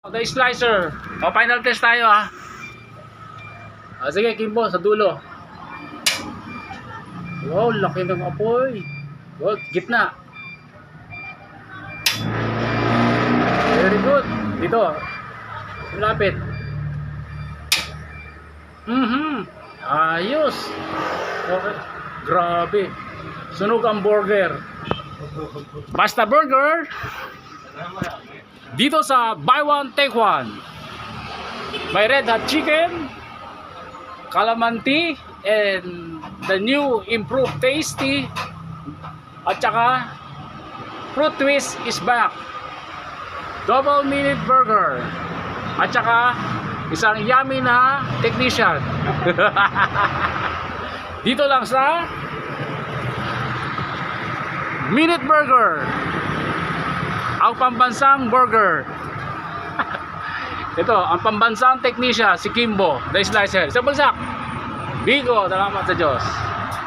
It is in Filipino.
The slicer. O, final test tayo ha. Sige, Kimbo, sa dulo. Wow, laki ng apoy. Wow, gitna. Very good. Dito. Malapit. Ayos. Okay. Grabe. Sunog ang burger. Basta Burger. Dito sa Buy One Take One. May red hot chicken, calamanti, and the new improved tasty, at saka fruit twist is back. Double minute burger, at saka isang yummy na technician. Dito lang sa Minute Burger, ang pambansang burger. Ito, ang pambansang technician, si Kimbo, the slicer. Sa bagsak, Bigo, salamat sa Diyos.